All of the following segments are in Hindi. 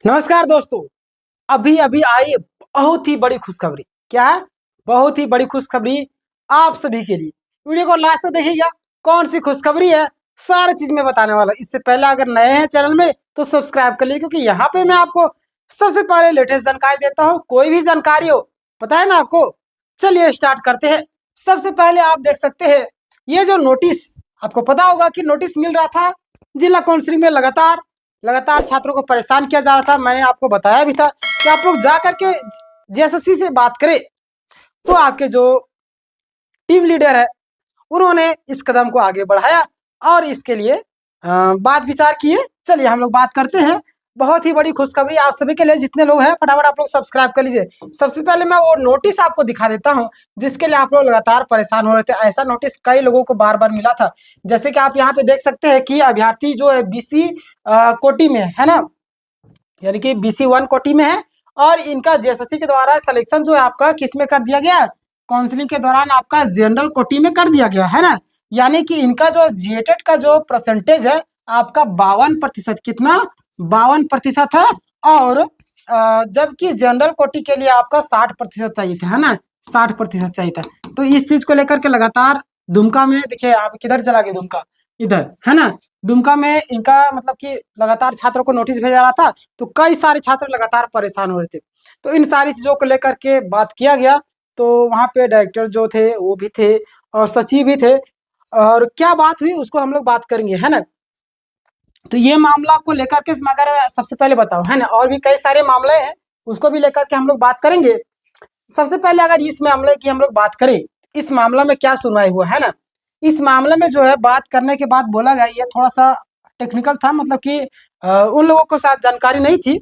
नमस्कार दोस्तों। अभी अभी आई बहुत ही बड़ी खुशखबरी। क्या है? बहुत ही बड़ी खुशखबरी आप सभी के लिए। वीडियो को लास्ट तक देखिएगा। कौन सी खुशखबरी है सारी चीज में बताने वाला। इससे पहले अगर नए हैं चैनल में तो सब्सक्राइब कर लीजिए, क्योंकि यहाँ पे मैं आपको सबसे पहले लेटेस्ट जानकारी देता हूँ। कोई भी जानकारी हो, पता है ना आपको। चलिए स्टार्ट करते हैं। सबसे पहले आप देख सकते हैं ये जो नोटिस, आपको पता होगा कि नोटिस मिल रहा था जिला काउंसिलिंग में। लगातार लगातार छात्रों को परेशान किया जा रहा था। मैंने आपको बताया भी था कि आप लोग जा करके जेएसएससी से बात करें। तो आपके जो टीम लीडर है उन्होंने इस कदम को आगे बढ़ाया और इसके लिए बात विचार किए। चलिए हम लोग बात करते हैं। बहुत ही बड़ी खुशखबरी आप सभी के लिए। जितने लोग हैं फटाफट आप लोग सब्सक्राइब कर लीजिए। सबसे पहले मैं वो नोटिस आपको दिखा देता हूं जिसके लिए आप लोग लगातार परेशान हो रहे थे। ऐसा नोटिस कई लोगों को बार बार मिला था। जैसे कि आप यहाँ पे देख सकते हैं कि अभ्यर्थी जो है बीसी कोटि में है ना, यानी कि BC1 कोटि में है। और इनका जेएसएससी के द्वारा सिलेक्शन जो है आपका किस में कर दिया गया? काउंसलिंग के दौरान आपका जनरल कोटि में कर दिया गया है ना। यानी कि इनका जो जीएटेट का जो परसेंटेज है आपका 52%। कितना? 52% है। और जबकि जनरल कोटि के लिए आपका 60% चाहिए था, है ना। 60% चाहिए था। तो इस चीज को लेकर के लगातार दुमका में, देखिए आप किधर चला गया दुमका, इधर है ना। दुमका में इनका मतलब कि लगातार छात्रों को नोटिस भेजा रहा था। तो कई सारे छात्र लगातार परेशान हो रहे थे। तो इन सारी चीजों को लेकर के बात किया गया। तो वहाँ पे डायरेक्टर जो थे वो भी थे और सचिव भी थे। और क्या बात हुई उसको हम लोग बात करेंगे, है ना। तो ये मामला को लेकर के मैं अगर सबसे पहले बताऊं, है ना, और भी कई सारे मामले हैं उसको भी लेकर के हम लोग बात करेंगे। सबसे पहले अगर इस मामले की हम लोग बात करें, इस मामला में क्या सुनवाई हुआ, है ना। इस मामले में जो है बात करने के बाद बोला गया, ये थोड़ा सा टेक्निकल था, मतलब कि उन लोगों को शायद जानकारी नहीं थी।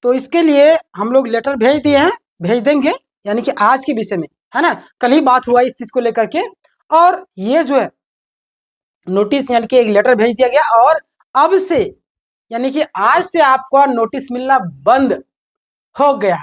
तो इसके लिए हम लोग लेटर भेज दिए हैं, भेज देंगे, यानी कि आज के विषय में, है ना। कल ही बात हुआ इस चीज को लेकर के। और ये जो है नोटिस यानी कि एक लेटर भेज दिया गया। और अब से यानी कि आज से आपको नोटिस मिलना बंद हो गया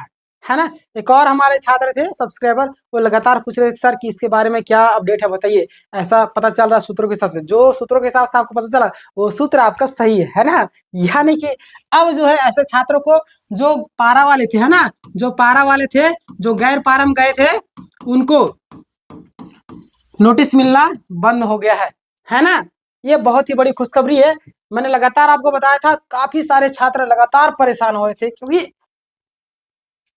है ना। एक और हमारे छात्र थे सब्सक्राइबर, वो लगातार पूछ रहे थे सर कि इसके बारे में क्या अपडेट है बताइए। ऐसा पता चल रहा सूत्रों के हिसाब से, जो सूत्रों के हिसाब से आपको पता चला वो सूत्र आपका सही है ना। यानी कि अब जो है ऐसे छात्रों को जो पारा वाले थे, है ना, जो पारा वाले थे, जो गैर पारा में गए थे, उनको नोटिस मिलना बंद हो गया है ना। ये बहुत ही बड़ी खुशखबरी है। मैंने लगातार आपको बताया था काफी सारे छात्र लगातार परेशान हो रहे थे, क्योंकि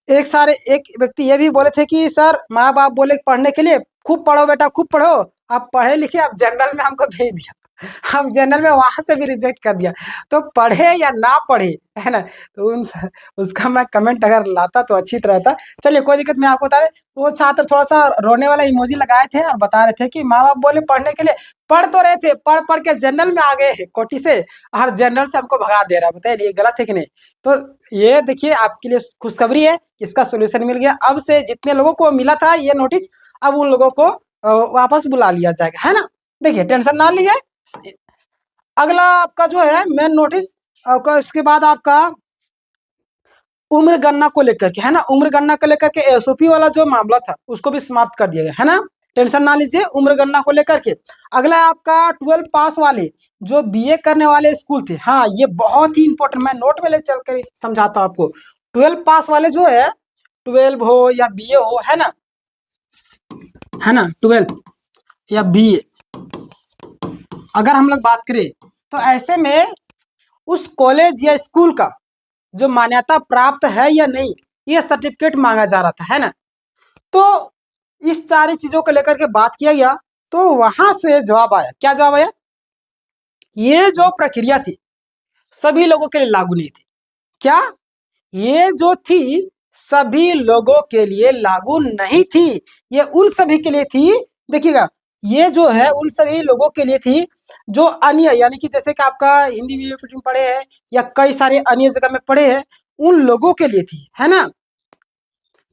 एक व्यक्ति ये भी बोले थे कि सर माँ बाप बोले पढ़ने के लिए खूब पढ़ो बेटा खूब पढ़ो। आप पढ़े लिखे, आप जनरल में हमको भेज दिया, हम जनरल में वहां से भी रिजेक्ट कर दिया। तो पढ़े या ना पढ़े, है ना। तो उसका मैं कमेंट अगर लाता तो अच्छी तरह था। चलिए कोई दिक्कत, मैं आपको बता दें, वो छात्र थोड़ा सा रोने वाला इमोजी लगाए थे और बता रहे थे कि माँ बाप बोले पढ़ने के लिए, पढ़ तो रहे थे, पढ़ पढ़ के जनरल में आ गए कोटी से, और जनरल से हमको भगा दे रहा है। बताइए ये गलत है कि नहीं। तो ये देखिए आपके लिए खुशखबरी है, इसका सोल्यूशन मिल गया। अब से जितने लोगों को मिला था ये नोटिस, अब उन लोगों को वापस बुला लिया जाएगा, है ना। देखिए टेंशन ना लीजिए। अगला आपका जो है मेन नोटिस, उसके बाद आपका उम्र गणना को लेकर के, है ना, उम्र गणना को लेकर के एसओपी वाला जो मामला था उसको भी समाप्त कर दिया गया, है ना। टेंशन ना लीजिए उम्र गणना को लेकर के। अगला आपका 12 पास वाले जो बीए करने वाले स्कूल थे, हाँ ये बहुत ही इंपॉर्टेंट, मैं नोट में ले चल कर समझाता हूँ आपको। 12 पास वाले जो है, 12 हो या बीए हो, है ना, 12 या बीए अगर हम लोग बात करें, तो ऐसे में उस कॉलेज या स्कूल का जो मान्यता प्राप्त है या नहीं, ये सर्टिफिकेट मांगा जा रहा था, है ना। तो इस सारी चीजों को लेकर के बात किया गया। तो वहां से जवाब आया, क्या जवाब आया? ये जो प्रक्रिया थी सभी लोगों के लिए लागू नहीं थी। क्या? ये जो थी सभी लोगों के लिए लागू नहीं थी, ये उन सभी के लिए थी। देखिएगा ये जो है उन सभी लोगों के लिए थी जो अन्य, यानी कि जैसे कि आपका हिंदी मीडियम में पढ़े हैं या कई सारे अन्य जगह में पढ़े हैं, उन लोगों के लिए थी, है ना।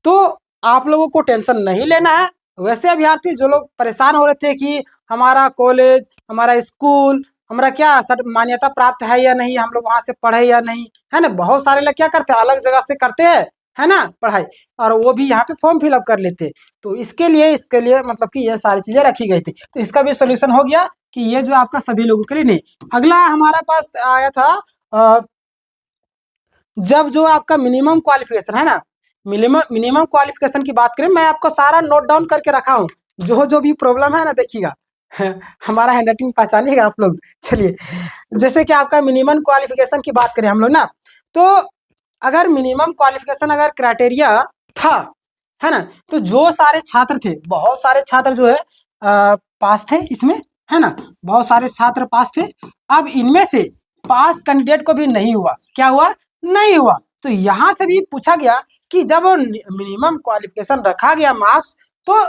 तो आप लोगों को टेंशन नहीं लेना है। वैसे अभ्यर्थी जो लोग परेशान हो रहे थे कि हमारा कॉलेज, हमारा स्कूल, हमारा क्या मान्यता प्राप्त है या नहीं, हम लोग वहां से पढ़े या नहीं, है ना। बहुत सारे लोग क्या करते हैं, अलग जगह से करते हैं, है ना, पढ़ाई, और वो भी यहाँ पे फॉर्म फिलअप कर लेते। तो इसके लिए मतलब कि ये सारी चीजें रखी गई थी। तो इसका भी सोल्यूशन हो गया कि ये जो आपका सभी लोगों के लिए नहीं। अगला हमारे पास आया था जब जो आपका मिनिमम क्वालिफिकेशन है ना, मिनिमम क्वालिफिकेशन की बात करें, मैं आपको सारा नोट डाउन करके रखा हूँ, जो भी प्रॉब्लम है ना देखिएगा। हमारा हैंडराइटिंग पहचानिएगा आप लोग। चलिए, जैसे कि आपका मिनिमम क्वालिफिकेशन की बात करें हम लोग ना, तो अगर मिनिमम क्वालिफिकेशन अगर क्राइटेरिया था, है ना, तो जो सारे छात्र थे, बहुत सारे छात्र जो है पास थे इसमें, है ना, बहुत सारे छात्र पास थे। अब इनमें से पास कैंडिडेट को भी नहीं हुआ, क्या हुआ, नहीं हुआ। तो यहां से भी पूछा गया कि जब मिनिमम क्वालिफिकेशन रखा गया मार्क्स, तो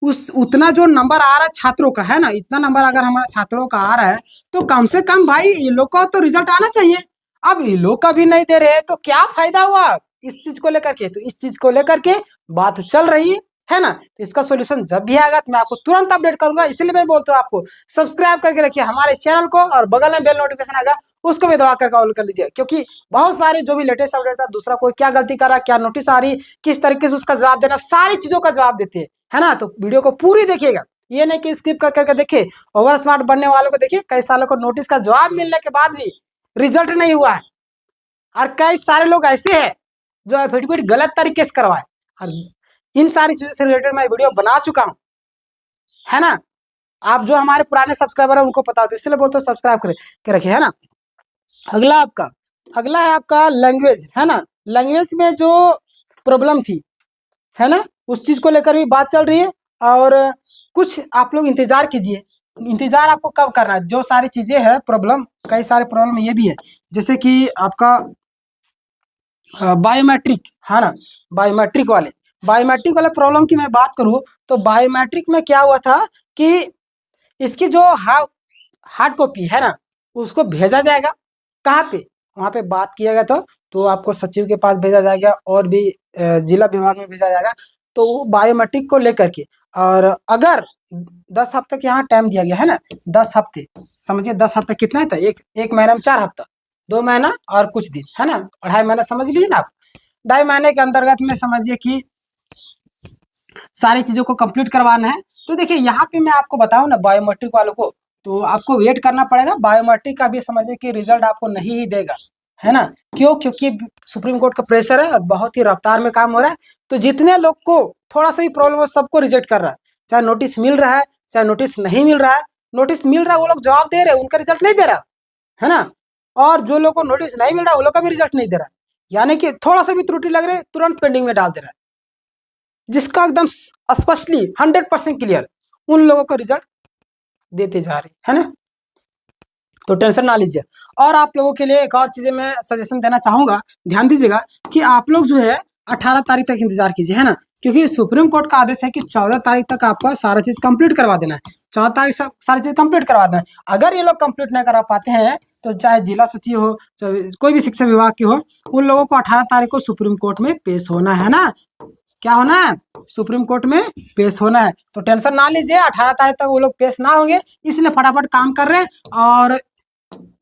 उस उतना जो नंबर आ रहा है छात्रों का, है ना, इतना नंबर अगर हमारा छात्रों का आ रहा है, तो कम से कम भाई ये लोग का तो रिजल्ट आना चाहिए। अब ये लोग का भी नहीं दे रहे, तो क्या फायदा हुआ इस चीज को लेकर के। तो इस चीज को लेकर के बात चल रही है ना। तो इसका सोल्यूशन जब भी आएगा तो मैं आपको तुरंत अपडेट करूंगा, इसलिए मैं बोलता हूँ आपको सब्सक्राइब करके रखिए हमारे चैनल को, और बगल में बेल नोटिफिकेशन आएगा उसको भी दबा कर ऑल कर लीजिए, क्योंकि बहुत सारे जो भी लेटेस्ट अपडेट था, दूसरा कोई क्या गलती कर रहा है, क्या नोटिस आ रही, किस तरीके से उसका जवाब देना, सारी चीजों का जवाब देते हैं, है ना। तो वीडियो को पूरी देखिएगा, ये नहीं कि स्किप कर करके देखिए। ओवर स्मार्ट बनने वालों को देखिए, कई सालों को नोटिस का जवाब मिलने के बाद भी रिजल्ट नहीं हुआ है, और कई सारे लोग ऐसे हैं जो एफिडेविट गलत तरीके से करवाए। और इन सारी चीजों से रिलेटेड मैं वीडियो बना चुका हूं, है ना। आप जो हमारे पुराने सब्सक्राइबर है उनको पता होता है, इसलिए बोलते हो सब्सक्राइब के रखिए, है ना। अगला है आपका लैंग्वेज, है ना। लैंग्वेज में जो प्रॉब्लम थी, है ना, उस चीज को लेकर भी बात चल रही है। और कुछ आप लोग इंतजार कीजिए। इंतजार आपको कब करना है, जो सारी चीजें हैं प्रॉब्लम, कई सारे प्रॉब्लम ये भी है, जैसे कि आपका बायोमेट्रिक, है ना, बायोमेट्रिक वाले प्रॉब्लम की मैं बात करूं, तो बायोमेट्रिक में क्या हुआ था कि इसकी जो हार्ड कॉपी है ना, उसको भेजा जाएगा कहाँ पे, वहाँ पे बात किया गया था, तो आपको सचिव के पास भेजा जाएगा, और भी जिला विभाग में भेजा जाएगा, तो बायोमेट्रिक को लेकर के। और अगर 10 हफ्ते के यहाँ टाइम दिया गया है ना, 10 हफ्ते, समझिए 10 हफ्ते कितना है था, एक महीना में 4 हफ्ता, 2 महीना और कुछ दिन, है ना, 2.5 महीना समझ लीजिए ना आप। 2.5 महीने के अंतर्गत में समझिए कि सारी चीजों को कंप्लीट करवाना है। तो देखिए यहाँ पे मैं आपको बताऊं ना, बायोमेट्रिक वालों को तो आपको वेट करना पड़ेगा। बायोमेट्रिक का भी समझिए कि रिजल्ट आपको नहीं ही देगा, है ना। क्यों, क्योंकि सुप्रीम कोर्ट का प्रेशर है और बहुत ही रफ्तार में काम हो रहा है। तो जितने लोग को थोड़ा सा ही प्रॉब्लम है, सबको रिजेक्ट कर रहा है, चाहे नोटिस मिल रहा है चाहे नोटिस नहीं मिल रहा है। नोटिस मिल रहा है वो लोग जवाब दे रहे हैं, उनका रिजल्ट नहीं दे रहा, है ना। और जो लोग को नोटिस नहीं मिल रहा वो लोग का भी रिजल्ट नहीं दे रहा, यानी कि थोड़ा सा भी त्रुटि लग रही है तुरंत पेंडिंग में डाल दे रहा है, जिसका एकदम स्पष्टली 100% क्लियर उन लोगों को रिजल्ट देते जा रहे, है ना। तो टेंशन ना लीजिए। और आप लोगों के लिए एक और चीजें मैं सजेशन देना चाहूंगा, ध्यान दीजिएगा कि आप लोग जो है 18 तारीख तक इंतजार कीजिए, है ना, क्योंकि सुप्रीम कोर्ट का आदेश है कि 14 तारीख तक आपका सारा चीज कंप्लीट करवा देना है। 14 तारीख सारी चीज कंप्लीट करवा देना है। अगर ये लोग कंप्लीट नहीं करा पाते हैं, तो चाहे जिला सचिव हो, चाहे कोई भी शिक्षा विभाग की हो, उन लोगों को 18 तारीख को सुप्रीम कोर्ट में पेश होना है ना। क्या होना है, सुप्रीम कोर्ट में पेश होना है। तो टेंशन ना लीजिए, 18 तारीख तक वो लोग पेश ना होंगे, इसलिए फटाफट काम कर रहे हैं। और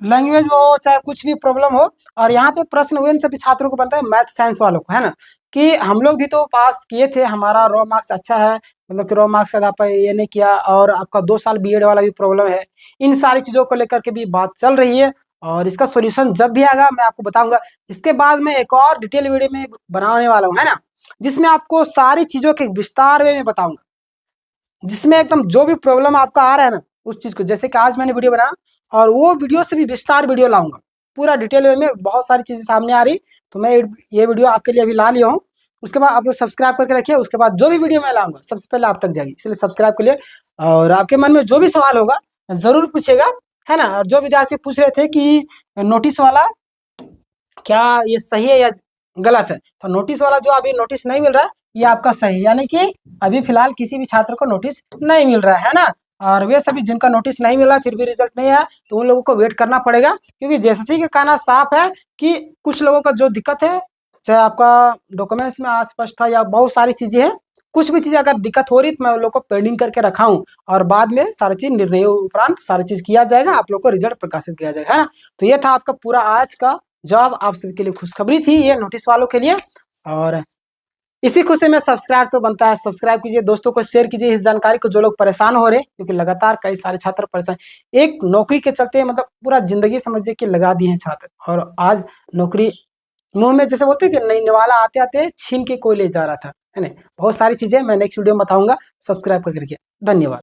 लैंग्वेज में हो चाहे कुछ भी प्रॉब्लम हो, और यहाँ पे प्रश्न हुए इन सभी छात्रों को बनता है, मैथ साइंस वालों को, है ना, कि हम लोग भी तो पास किए थे, हमारा रॉ मार्क्स अच्छा है, मतलब कि रॉ मार्क्स का आप ये नहीं किया, और आपका 2 साल बीएड वाला भी प्रॉब्लम है। इन सारी चीजों को लेकर के भी बात चल रही है, और इसका सोल्यूशन जब भी आएगा मैं आपको बताऊंगा। इसके बाद मैं एक और डिटेल वीडियो में बनाने वाला हूँ, है ना, जिसमें आपको सारी चीजों के विस्तार में बताऊंगा, जिसमें एकदम जो भी प्रॉब्लम आपका आ रहा है ना, उस चीज को, जैसे कि आज मैंने वीडियो बनाया, और वो वीडियो से भी विस्तार वीडियो लाऊंगा, पूरा डिटेल वे में बहुत सारी चीजें सामने आ रही। तो मैं ये वीडियो आपके लिए अभी ला लिया हूँ। उसके बाद आप लोग सब्सक्राइब करके रखिए, उसके बाद जो भी वीडियो मैं लाऊंगा सबसे पहले आप तक जाएगी, इसलिए सब्सक्राइब कर लिए। और आपके मन में जो भी सवाल होगा जरूर पूछेगा, है ना। और जो विद्यार्थी पूछ रहे थे कि नोटिस वाला क्या ये सही है या गलत है, तो नोटिस वाला जो अभी नोटिस नहीं मिल रहा है, ये आपका सही, यानी कि अभी फिलहाल किसी भी छात्र को नोटिस नहीं मिल रहा है ना। और वे सभी जिनका नोटिस नहीं मिला फिर भी रिजल्ट नहीं आया, तो उन लोगों को वेट करना पड़ेगा, क्योंकि जेएसएससी का कहना साफ है कि कुछ लोगों का जो दिक्कत है, चाहे आपका डॉक्यूमेंट्स में अस्पष्ट था या बहुत सारी चीजें हैं, कुछ भी चीज अगर दिक्कत हो रही तो मैं उन लोग को पेंडिंग करके रखा हूँ, और बाद में सारी चीज निर्णय उपरांत सारी चीज किया जाएगा, आप लोग को रिजल्ट प्रकाशित किया जाएगा, है ना। तो ये था आपका पूरा आज का जॉब, आप सबके लिए खुशखबरी थी ये नोटिस वालों के लिए। और इसी खुशी में सब्सक्राइब तो बनता है, सब्सक्राइब कीजिए, दोस्तों को शेयर कीजिए इस जानकारी को, जो लोग परेशान हो रहे हैं, क्योंकि लगातार कई सारे छात्र परेशान, एक नौकरी के चलते मतलब पूरा जिंदगी समझिए कि लगा दिए हैं छात्र, और आज नौकरी मुंह में जैसे बोलते हैं कि नहीं निवाला आते आते छीन के कोई ले जा रहा था, है ना। बहुत सारी चीजें मैं नेक्स्ट वीडियो में बताऊंगा, सब्सक्राइब करके रखिए। धन्यवाद।